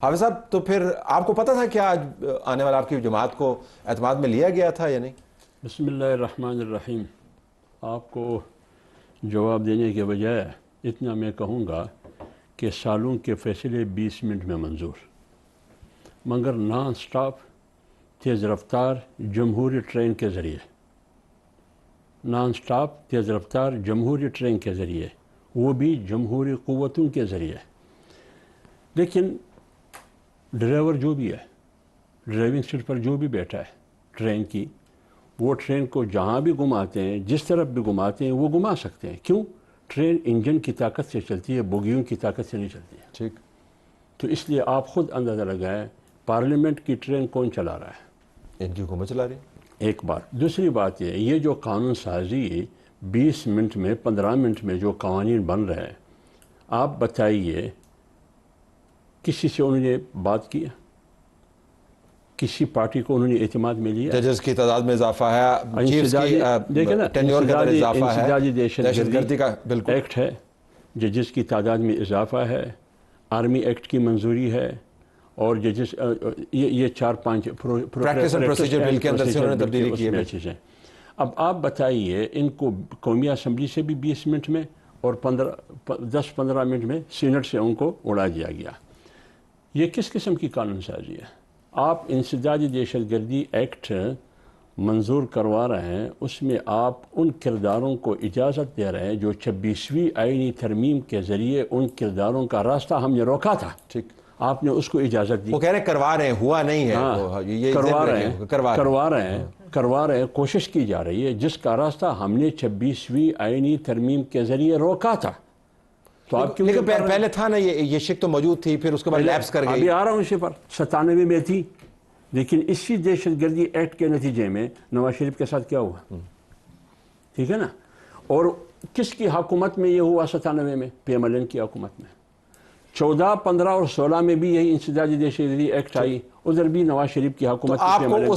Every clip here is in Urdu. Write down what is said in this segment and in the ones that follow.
حافظ صاحب، تو پھر آپ کو پتہ تھا کہ آج آنے والا آپ کی جماعت کو اعتماد میں لیا گیا تھا یا نہیں؟ بسم اللہ الرحمن الرحیم۔ آپ کو جواب دینے کے بجائے اتنا میں کہوں گا کہ سالوں کے فیصلے 20 منٹ میں منظور، مگر نان سٹاپ تیز رفتار جمہوری ٹرین کے ذریعے، نان سٹاپ تیز رفتار جمہوری ٹرین کے ذریعے، وہ بھی جمہوری قوتوں کے ذریعے۔ لیکن ڈرائیور جو بھی ہے، ڈرائیونگ سیٹ پر جو بھی بیٹھا ہے ٹرین کی، وہ ٹرین کو جہاں بھی گھماتے ہیں، جس طرف بھی گھماتے ہیں، وہ گھما سکتے ہیں۔ کیوں؟ ٹرین انجن کی طاقت سے چلتی ہے، بوگیوں کی طاقت سے نہیں چلتی ہے۔ ٹھیک، تو اس لیے آپ خود اندازہ لگائیں پارلیمنٹ کی ٹرین کون چلا رہا ہے؟ ان کی حکومت چلا رہی ہے۔ ایک بات۔ دوسری بات یہ جو قانون سازی 20 منٹ میں 15 منٹ میں جو قوانین بن رہے ہیں، آپ بتائیے کسی سے انہوں نے بات کی؟ کسی پارٹی کو انہوں نے اعتماد میں لیا؟ ججز کی تعداد میں اضافہ ہے، چیفز کی ٹینیور کے اندر اضافہ ہے، انسدادی دہشت گردی کا بالکل ایکٹ ہے، ججز کی تعداد میں اضافہ ہے، آرمی ایکٹ کی منظوری ہے، اور ججز یہ 4-5 پریکٹس اینڈ پروسیجر بل کے اندر سے انہوں نے تبدیلی کی ہے۔ چیزیں۔ اب آپ بتائیے ان کو قومی اسمبلی سے بھی 20 منٹ میں اور 10-15 منٹ میں سینٹ سے ان کو اڑا دیا گیا۔ یہ کس قسم کی قانون سازی ہے؟ آپ انسدادی دہشت گردی ایکٹ منظور کروا رہے ہیں، اس میں آپ ان کرداروں کو اجازت دے رہے ہیں جو 26ویں آئینی ترمیم کے ذریعے ان کرداروں کا راستہ ہم نے روکا تھا۔ ٹھیک، آپ نے اس کو اجازت دی۔ وہ کہہ رہے ہیں کروا رہے ہیں، ہوا نہیں ہے، کروا رہے ہیں، کوشش کی جا رہی ہے، جس کا راستہ ہم نے 26ویں آئینی ترمیم کے ذریعے روکا تھا۔ تو آپ کیوں؟ لیکن پہلے تھا نا، یہ شک تو موجود تھی، پھر اس کے بعد لیپس کر گئی۔ ابھی آ رہا ہوں اسی پر، 97 میں تھی، لیکن اسی دہشت گردی ایکٹ کے نتیجے میں نواز شریف کے ساتھ کیا ہوا؟ ٹھیک ہے نا؟ اور کس کی حکومت میں یہ ہوا 97 میں؟ پی ایم ایل این کی حکومت میں۔ 14، 15 اور 16 میں بھی یہی انسدادی دہشت گردی ایکٹ آئی، ادھر بھی نواز شریف کی حکومت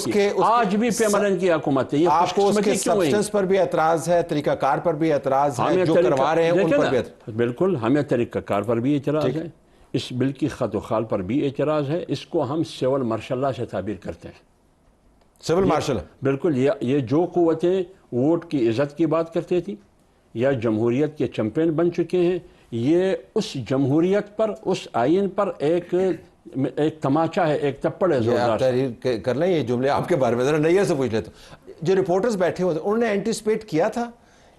کی، آج بھی پی ایم ایل این کی حکومت ہے۔ یہ آپ کو اس کے سبسٹنس پر بھی اعتراض ہے، طریقہ کار پر بھی اعتراض ہے، جو کروا رہے ہیں ان پر بھی اعتراض؟ بالکل، ہمیں طریقہ کار پر بھی اعتراض ہے، اس بل کی خط و خال پر بھی اعتراض ہے۔ اس کو ہم سول مارشل لا سے تعبیر کرتے ہیں۔ Civil martial? بالکل، یہ جو قوتیں ووٹ کی عزت کی بات کرتے تھی یا جمہوریت کے چیمپئن بن چکے ہیں، یہ اس جمہوریت پر، اس آئین پر ایک تماچا ہے، ایک تپڑ ہے زوردار۔ تحریر کر لیں یہ جملے آپ کے بارے میں، ذرا نیا سے پوچھ لیتا ہوں۔ جو رپورٹرز بیٹھے ہوئے تھے انہوں نے اینٹیسپیٹ کیا تھا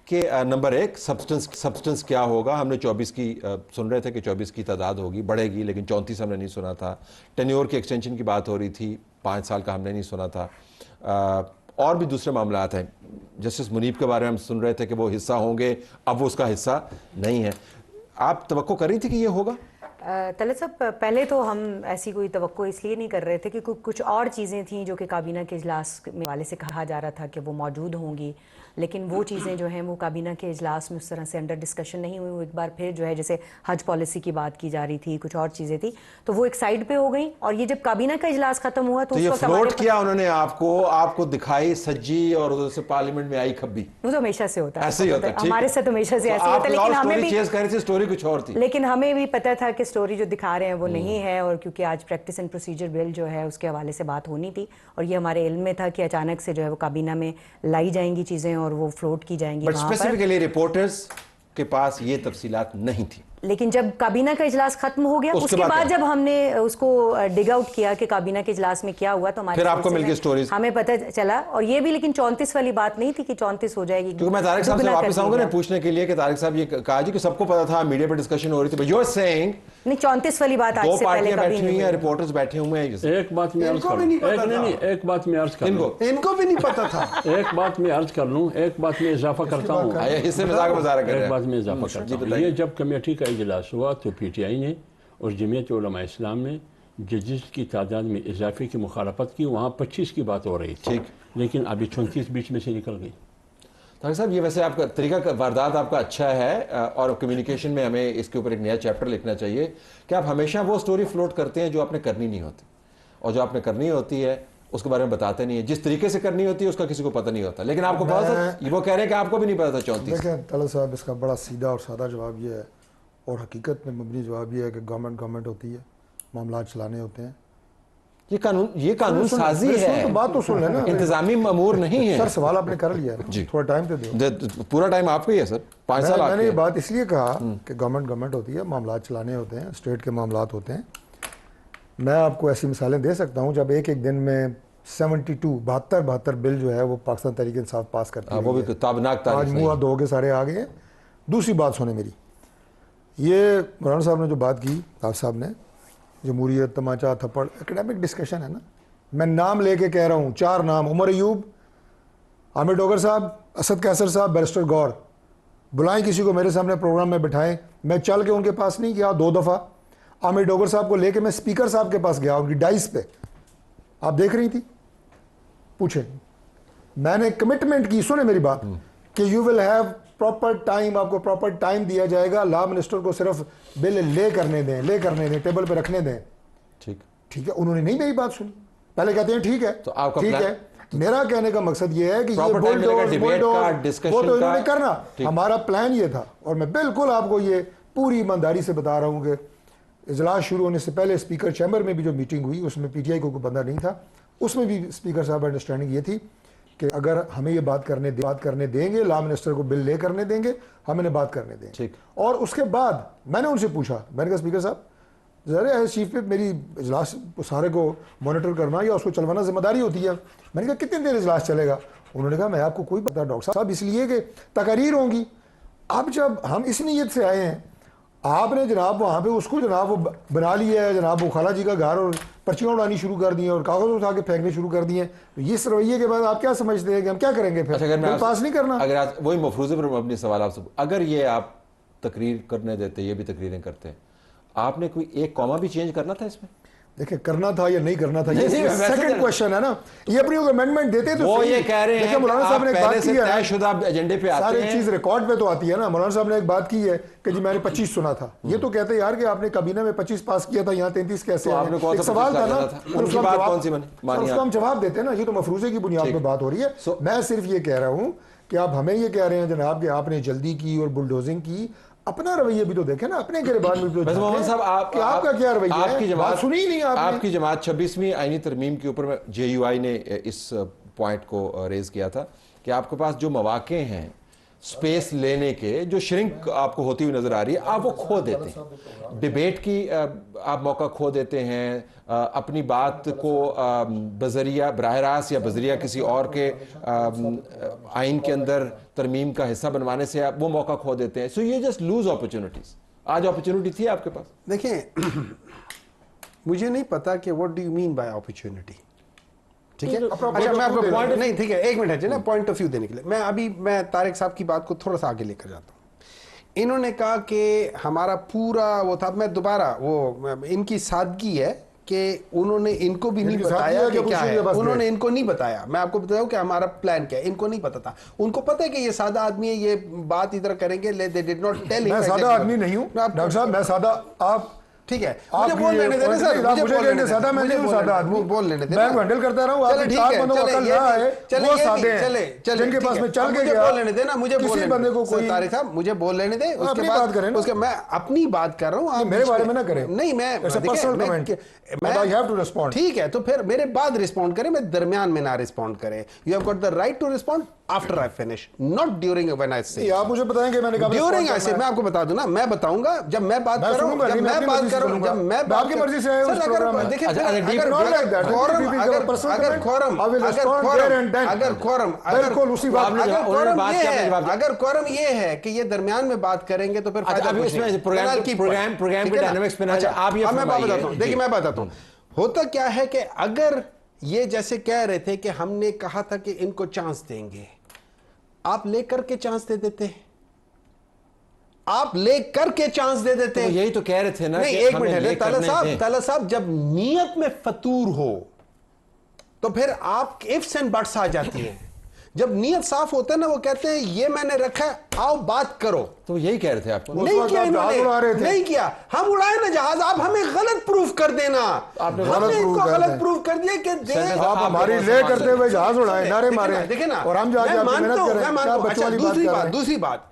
کہ نمبر 1 سبسٹنس کیا ہوگا؟ ہم نے 24 کی سن رہے تھے کہ 24 کی تعداد ہوگی، بڑھے گی، لیکن 34 ہم نے نہیں سنا تھا۔ ٹینیور کی ایکسٹینشن کی بات ہو رہی تھی، 5 سال کا ہم نے نہیں سنا تھا۔ اور بھی دوسرے معاملات ہیں، جسٹس منیب کے بارے میں ہم سن رہے تھے کہ وہ حصہ ہوں گے، اب وہ اس کا حصہ نہیں ہے۔ آپ توقع کر رہی تھی کہ یہ ہوگا؟ طلعت صاحب، پہلے تو ہم ایسی کوئی توقع اس لیے نہیں کر رہے تھے کہ کچھ اور چیزیں تھیں جو کہ کابینہ کے اجلاس میں حوالے سے کہا جا رہا تھا کہ وہ موجود ہوں گی، لیکن وہ چیزیں جو ہیں وہ کابینہ کے اجلاس میں اس طرح سے انڈر ڈسکشن نہیں ہوئی۔ وہ ایک بار پھر جو ہے جیسے حج پالیسی کی بات کی جا رہی تھی، کچھ اور چیزیں تھیں، تو وہ ایک سائڈ پہ ہو گئیں۔ اور یہ جب کابینہ کا اجلاس ختم ہوا تو یہ فلوٹ کیا انہوں نے آپ کو دکھائی سجی اور ادھر سے پارلیمنٹ میں آئی کھبی؟ وہ تو ہمیشہ سے ہوتا ہے، ایسے ہی ہوتا ہے، ہمارے ساتھ ہمیشہ سے ایسے ہوتا ہے، لیکن ہمیں بھی چیز کر رہی تھی، سٹوری کچھ اور تھی، لیکن ہمیں بھی پتہ تھا کہ سٹوری جو دکھا رہے ہیں وہ نہیں ہے، اور کیونکہ آج پریکٹس اینڈ پروسیجر بل جو ہے اس کے حوالے سے بات ہونی تھی، اور یہ ہمارے علم میں تھا کہ اچانک سے جو ہے وہ کابینہ میں لائی جائیں گی چیزیں اور وہ فلوٹ کی جائیں گی بٹ وہاں پر۔ اسپیسیفکلی رپورٹرز کے پاس یہ تفصیلات نہیں تھی۔ لیکن جب کابینہ کا اجلاس ختم ہو گیا، اس کے بعد جب ہم نے اس کو ڈگ آؤٹ کیا کہ کابینہ کے اجلاس میں کیا ہوا، تو پھر آپ کو مل گئی سٹوریز، ہمیں پتہ چلا۔ اور یہ بھی لیکن 34 والی بات نہیں تھی کہ 34 ہو جائے گی، کیونکہ میں طارق صاحب سے واپس آؤں گا نا پوچھنے کے لیے کہ طارق صاحب یہ کہا جی کہ سب کو پتا تھا، میڈیا پہ ڈسکشن ہو رہی تھی، یو آر سیئنگ نہیں 34 والی بات آج سے پہلے کبھی بیٹھی ہوئی ہیں، رپورٹرز بیٹھے ہوئے ہیں۔ ایک بات میں عرض کروں، ایک بات میں عرض کروں، ان کو بھی نہیں پتا تھا۔ ایک بات میں عرض کر لوں، ایک بات میں اضافہ کرتا ہوں، اس سے مذاق مظاہرہ کر رہے ہیں، ایک بات میں اضافہ کرتا ہوں۔ یہ جب کمیٹی کا اجلاس ہوا تو پی ٹی آئی نے اور جمعیت علماء اسلام نے ججز کی تعداد میں اضافے کی مخالفت کی، وہاں 25 کی بات ہو رہی تھی، لیکن ابھی 34 بیچ میں سے نکل گئی۔ طارق صاحب، یہ ویسے آپ کا طریقہ واردات آپ کا اچھا ہے، اور کمیونیکیشن میں ہمیں اس کے اوپر ایک نیا چیپٹر لکھنا چاہیے کہ آپ ہمیشہ وہ سٹوری فلوٹ کرتے ہیں جو آپ نے کرنی نہیں ہوتی، اور جو آپ نے کرنی ہوتی ہے اس کے بارے میں بتاتے نہیں ہیں، جس طریقے سے کرنی ہوتی ہے اس کا کسی کو پتہ نہیں ہوتا، لیکن آپ کو پتا تھا، وہ کہہ رہے ہیں کہ آپ کو بھی نہیں پتا تھا 34۔ دیکھیں طلعت صاحب، اس کا بڑا سیدھا اور سادہ جواب یہ ہے، اور حقیقت میں مبنی جواب یہ ہے کہ گورنمنٹ ہوتی ہے، معاملات چلانے ہوتے ہیں. یہ قانون سازی ہے, بات تو سن لینا, انتظامی امور نہیں ہے. سر سوال آپ نے کر لیا ہے, جی تھوڑا ٹائم تو دو. پورا ٹائم آپ کا ہی ہے سر, 5 سال آپ میں نے کے یہ ہیں. بات اس لیے کہا کہ گورنمنٹ ہوتی ہے, معاملات چلانے ہوتے ہیں, اسٹیٹ کے معاملات ہوتے ہیں. میں آپ کو ایسی مثالیں دے سکتا ہوں جب ایک دن میں 72 بل جو ہے وہ پاکستان تحریک انصاف پاس کرتی ہے. وہ بھی تابناک تاریخ آج نہیں منہ دھو کے سارے آ گئے ہیں. دوسری بات سنیں میری, یہ مولانا صاحب نے جو بات کی, حافظ صاحب نے, جمہوریت, تماچا, تھپڑ, اکیڈیمک ڈسکشن ہے نا. میں نام لے کے کہہ رہا ہوں, 4 نام, عمر ایوب, عامر ڈوگر صاحب, اسد کیسر صاحب, بیرسٹر غور. بلائیں کسی کو میرے سامنے پروگرام میں بٹھائیں. میں چل کے ان کے پاس نہیں گیا 2 دفعہ. عامر ڈوگر صاحب کو لے کے میں اسپیکر صاحب کے پاس گیا, ان کی ڈائس پہ, آپ دیکھ رہی تھی, پوچھیں. میں نے کمٹمنٹ کی, سنیں میری بات, کہ you will have proper time, آپ کو پراپر ٹائم دیا جائے گا, لا منسٹر کو صرف بل لے کرنے دیں, ٹیبل پہ رکھنے دیں. ٹھیک ہے, انہوں نے نہیں میری بات سنی. پہلے کہتے ہیں ٹھیک ہے, تو آپ کا ٹھیک ہے. میرا کہنے کا مقصد یہ ہے کہ یہ وہ تو انہوں نے کرنا, ہمارا پلان یہ تھا. اور میں بالکل آپ کو یہ پوری ایمانداری سے بتا رہا ہوں کہ اجلاس شروع ہونے سے پہلے اسپیکر چیمبر میں بھی جو میٹنگ ہوئی, اس میں پی ٹی آئی کو کوئی بندہ نہیں تھا, اس میں بھی اسپیکر صاحب انڈرسٹینڈنگ یہ تھی کہ اگر ہمیں یہ بات کرنے دیں گے, لا منسٹر کو بل لے کرنے دیں گے, ہم انہیں بات کرنے دیں گے. اور اس کے بعد میں نے ان سے پوچھا, میں نے کہا اسپیکر صاحب ذرا ایز چیف وپ میری اجلاس سارے کو مانیٹر کرنا یا اس کو چلوانا ذمہ داری ہوتی ہے. میں نے کہا کتنی دیر اجلاس چلے گا؟ انہوں نے کہا میں آپ کو کوئی پتہ ڈاکٹر صاحب, اس لیے کہ تقاریر ہوں گی. اب جب ہم اس نیت سے آئے ہیں, آپ نے جناب وہاں پہ اس کو جناب وہ بنا لیا ہے, جناب وہ خالہ جی کا گھر, اور پرچیاں اڑانی شروع کر دی ہیں اور کاغذ اٹھا کے پھینکنے شروع کر دیے ہیں. اس رویے کے بعد آپ کیا سمجھتے ہیں کہ ہم کیا کریں گے پھر؟ بل پاس نہیں کرنا. اگر وہی مفروضے پر اپنی سوال آپ سے, اگر یہ آپ تقریر کرنے دیتے, یہ بھی تقریریں کرتے ہیں, آپ نے کوئی ایک کاما بھی چینج کرنا تھا اس میں؟ دیکھیں کرنا تھا یا نہیں کرنا تھا, یہ سیکنڈ کوشچن ہے نا. یہ اپنی امینڈمنٹ دیتے تو وہ یہ کہہ رہے ہیں مولانا صاحب نے ایک بات کی ہے, طے شدہ ایجنڈے پہ آتے ہیں, ساری چیز ریکارڈ پہ تو آتی ہے نا. مولانا صاحب نے ایک بات کی ہے کہ جی میں نے 25 سنا تھا. یہ تو کہتے ہیں یار کہ آپ نے کابینہ میں 25 پاس کیا تھا, یہاں 33 کیسے آئے؟ ایک سوال تھا نا, اس کو ہم جواب دیتے ہیں نا. یہ تو مفروضے کی بنیاد پہ بات ہو رہی ہے. میں صرف یہ کہہ رہا ہوں کہ آپ ہمیں یہ کہہ رہے ہیں جناب کہ آپ نے جلدی کی اور بلڈوزنگ کی. اپنا رویہ بھی تو دیکھیں نا, اپنے گریبان میں بھی تو محمد صاحب آپ کا کیا رویہ ہے؟ بات سنی ہی نہیں آپ کی جماعت 26ویں آئینی ترمیم کے اوپر جے یو آئی نے اس پوائنٹ کو ریز کیا تھا کہ آپ کے پاس جو مواقع ہیں سپیس لینے کے, جو شرنک آپ کو ہوتی ہوئی نظر آ رہی ہے, آپ وہ کھو دیتے ہیں. ڈیبیٹ کی آپ موقع کھو دیتے ہیں, اپنی بات کو بذریعہ براہ راست یا بذریعہ کسی اور کے آئین کے اندر ترمیم کا حصہ بنوانے سے آپ وہ موقع کھو دیتے ہیں. سو یہ جسٹ لوز اپرچونٹیز. آج اپرچونٹی تھی آپ کے پاس. دیکھیں مجھے نہیں پتا کہ what do you mean by opportunity. ٹھیک ہے, اچھا میں آپ کو پوائنٹ نہیں, ٹھیک ہے ایک منٹ ہے نا, پوائنٹ آف ویو دینے کے لیے میں طارق صاحب کی بات کو تھوڑا سا آگے لے کر جاتا ہوں. انہوں نے کہا کہ ہمارا پورا وہ تھا, میں دوبارہ وہ ان کی سادگی ہے کہ انہوں نے ان کو بھی نہیں بتایا کہ کیا ہے, انہوں نے ان کو نہیں بتایا. میں آپ کو بتاؤں کہ ہمارا پلان کیا ہے, ان کو نہیں پتا تھا. ان کو پتا ہے کہ یہ سادہ آدمی ہے, یہ بات ادھر کریں گے. they did not tell him. میں سادہ آدمی نہیں ہوں ڈاکٹر صاحب, میں سادہ, آپ ٹھیک ہے, مجھے بول لینے دینا سر, مجھے بول لینے دینا, میں نہیں سادہ آدمی, بول لینے دینا, میں ہینڈل کرتا رہا ہوں. آپ کی سات بندوں کو عقل نہ آئے, وہ سادے ہیں جن کے پاس میں چل کے گیا. بول لینے دینا, مجھے کسی بندے کو کوئی طارق صاحب مجھے بول لینے دیں, اس کے بات کریں, اس کے میں اپنی بات کر رہا ہوں, آپ میرے بارے میں نہ کریں. نہیں میں I have to respond. ٹھیک ہے, تو پھر میرے بعد رسپونڈ کریں, میں درمیان میں نہ رسپونڈ کریں. You have got the right to respond after I finish, not during when I say. آپ مجھے بتائیں کہ میں نے کہا during I say, میں آپ کو بتا دوں نا, میں بتاؤں گا جب میں بات کر رہا ہوں, جب میں بات کر رہا ہوں, جب میں آپ کی مرضی سے ہے اس پروگرام میں. دیکھیں اگر کورم یہ ہے کہ یہ درمیان میں بات کریں گے تو پھر دیکھیے میں بتاتا ہوں ہوتا کیا ہے کہ اگر یہ جیسے کہہ رہے تھے کہ ہم نے کہا تھا کہ ان کو چانس دیں گے, آپ لے کر کے چانس دے دیتے, آپ لے کر کے چانس دے دیتے. یہی تو کہہ رہے تھے نا. نہیں ایک منٹ ہے طلعت صاحب, جب نیت میں فطور ہو تو پھر آپ ifs and buts آ جاتی ہیں. جب نیت صاف ہوتا ہے نا, وہ کہتے ہیں یہ میں نے رکھا ہے, آؤ بات کرو. تو یہی کہہ رہے تھے آپ کو. نہیں کیا انہوں نے, نہیں کیا, ہم اڑائے نا جہاز, آپ ہمیں غلط پروف کر دینا. آپ نے غلط پروف کر دیا کہ آپ ہماری لے کرتے ہوئے جہاز اڑائے, نعرے مارے, دیکھیں نا, اور ہم جا کے محنت کریں. دوسری بات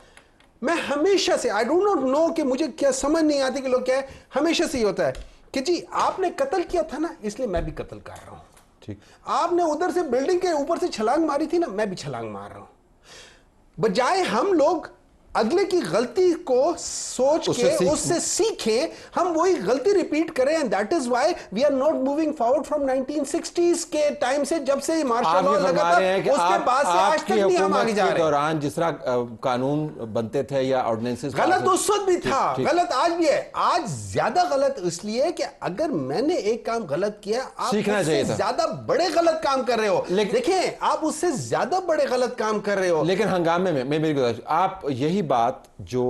میں ہمیشہ سے I do not know کہ مجھے کیا سمجھ نہیں آتی کہ لوگ کیا ہے, ہمیشہ سے یہ ہوتا ہے کہ جی آپ نے قتل کیا تھا نا اس لیے میں بھی قتل کر رہا ہوں. ٹھیک. آپ نے ادھر سے بلڈنگ کے اوپر سے چھلانگ ماری تھی نا میں بھی چھلانگ مار رہا ہوں. بجائے ہم لوگ اگلے کی غلطی کو سوچ کے اس سے سیکھیں ہم وہی غلطی ریپیٹ کریں and that is why we are not moving forward from 1960s کے ٹائم سے جب سے مارشل لاء لگا تھا اس کے بعد سے آج تک نہیں ہم آگے جا رہے ہیں. دوران جس طرح قانون بنتے تھے یا آرڈیننسز غلط اس وقت بھی تھا غلط آج بھی ہے. آج زیادہ غلط اس لیے کہ اگر میں نے ایک کام غلط کیا آپ اس سے زیادہ بڑے غلط کام کر رہے ہو. دیکھیں آپ اس سے زیادہ بڑے غلط کام کر رہے ہو. لیکن ہنگامے میں میری گزارش آپ یہی بات جو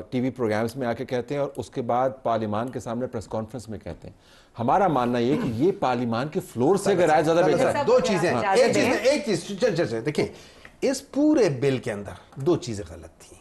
ٹی وی پروگرامز میں آ کے کہتے ہیں اور اس کے بعد پارلیمان کے سامنے پریس کانفرنس میں کہتے ہیں. ہمارا ماننا یہ کہ یہ پارلیمان کے فلور سے اگر آئے زیادہ بہتر ہے. دو چیزیں ایک چیز دیکھیں اس پورے بل کے اندر دو چیزیں غلط تھیں.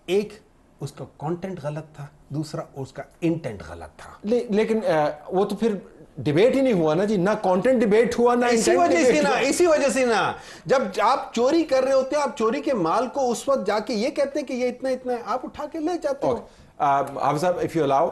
ایک اس کا کانٹینٹ غلط تھا دوسرا اس کا انٹینٹ غلط تھا. لیکن وہ تو پھر ڈیبیٹ ہی نہیں ہوا نا جی. نہ کانٹینٹ ڈیبیٹ ہوا نہ اسی وجہ سے نا جب آپ چوری کر رہے ہوتے ہیں آپ چوری کے مال کو اس وقت جا کے یہ کہتے ہیں کہ یہ اتنا اتنا ہے آپ اٹھا کے لے جاتے ہو. حافظ صاحب if you allow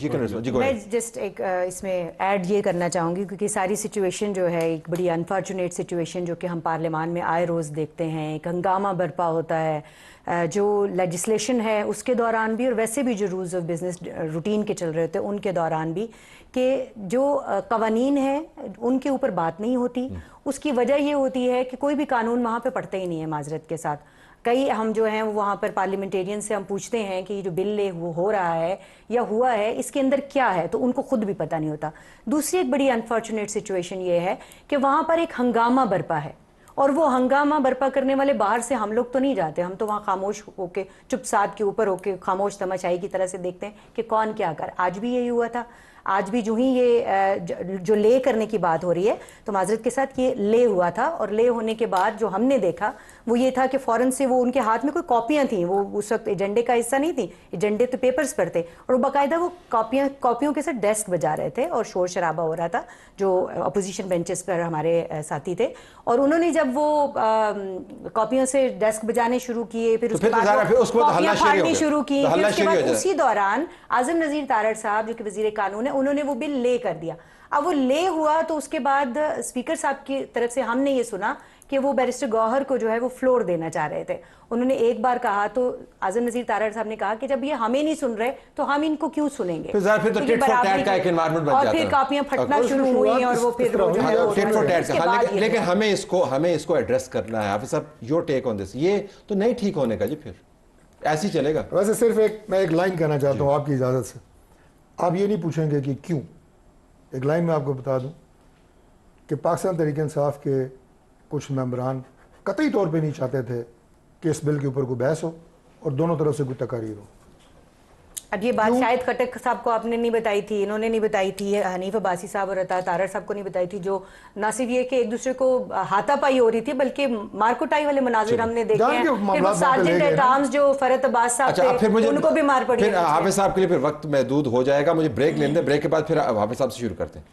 you can respond. میں جسٹ ایک اس میں ایڈ یہ کرنا چاہوں گی کیونکہ ساری سچویشن جو ہے ایک بڑی انفارچونیٹ سچویشن جو کہ ہم پارلیمان میں آئے روز دیکھتے ہیں. ایک ہنگامہ برپا ہوتا ہے جو لیجسلیشن ہے اس کے دوران بھی اور ویسے بھی جو رولز آف بزنس روٹین کے چل رہے ہوتے ہیں ان کے دوران بھی کہ جو قوانین ہیں ان کے اوپر بات نہیں ہوتی. اس کی وجہ یہ ہوتی ہے کہ کوئی بھی قانون وہاں پہ پڑھتے ہی نہیں ہے معذرت کے ساتھ. کئی ہم جو ہیں وہاں پر پارلیمنٹیرین سے ہم پوچھتے ہیں کہ یہ جو بل ہو رہا ہے یا ہوا ہے اس کے اندر کیا ہے تو ان کو خود بھی پتہ نہیں ہوتا. دوسری ایک بڑی انفارچونیٹ سچویشن یہ ہے کہ وہاں پر ایک ہنگامہ برپا ہے اور وہ ہنگامہ برپا کرنے والے باہر سے ہم لوگ تو نہیں جاتے. ہم تو وہاں خاموش ہو کے چپ سادھ کے اوپر ہو کے خاموش تماشائی کی طرح سے دیکھتے ہیں کہ کون کیا کر. آج بھی یہی ہوا تھا. آج بھی جو ہی یہ جو لے کرنے کی بات ہو رہی ہے تو معذرت کے ساتھ یہ لے ہوا تھا اور لے ہونے کے بعد جو ہم نے دیکھا وہ یہ تھا کہ فوراً سے وہ ان کے ہاتھ میں کوئی کاپیاں تھیں. وہ اس وقت ایجنڈے کا حصہ نہیں تھیں. ایجنڈے تو پیپرز پر تھے اور وہ باقاعدہ وہ کاپیوں کے ساتھ ڈیسک بجا رہے تھے اور شور شرابہ ہو رہا تھا جو اپوزیشن بینچز پر ہمارے ساتھی تھے. اور انہوں نے جب وہ کاپیوں سے ڈیسک بجانے شروع کیے پھر اس کے بعد کاپیاں پھاڑنی شروع کی. پھر اس کے بعد اسی دوران اعظم نذیر تارڑ صاحب جو کہ وزیر قانون ہے انہوں نے وہ بل لے کر دیا. اب وہ لے ہوا تو اس کے بعد اسپیکر صاحب کی طرف سے ہم نے یہ سنا کہ وہ بیرسٹر گوہر کو جو ہے وہ فلور دینا چاہ رہے تھے. انہوں نے ایک بار کہا تو اعظم نذیر تارڑ صاحب نے کہا کہ جب یہ ہمیں نہیں سن رہے تو ہم ان کو کیوں سنیں گے. اور پھر کاپیاں پھٹنا شروع ہوئی اور وہ پھر لیکن ہمیں اس کو ایڈریس کرنا ہے. حافظ صاحب یور ٹیک آن دس. یہ تو نہیں ٹھیک ہونے کا جی پھر ایسے ہی چلے گا. ویسے صرف میں ایک لائن کہنا چاہتا ہوں آپ کی اجازت سے. آپ یہ نہیں پوچھیں گے کہ کیوں. ایک لائن میں آپ کو بتا دوں کہ پاکستان تحریک انصاف کے کچھ ممبران قطعی طور پہ نہیں چاہتے تھے کہ اس بل کے اوپر کوئی بحث ہو اور دونوں طرف سے کوئی تقاریر ہو. اب یہ بات شاید خٹک صاحب کو آپ نے نہیں بتائی تھی, انہوں نے نہیں بتائی تھی, حنیف عباسی صاحب اور عطا تارڑ صاحب کو نہیں بتائی تھی, جو نہ صرف یہ کہ ایک دوسرے کو ہاتھا پائی ہو رہی تھی بلکہ مارکوٹائی والے مناظر ہم نے دیکھے ہیں. پھر سارجنٹ ایٹ آرمز جو فرت عباس صاحب تھے ان کو بھی مار پڑی. حافظ صاحب کے لیے پھر وقت محدود ہو جائے گا, مجھے بریک لینے دیں, بریک کے بعد پھر حافظ صاحب سے شروع کرتے ہیں.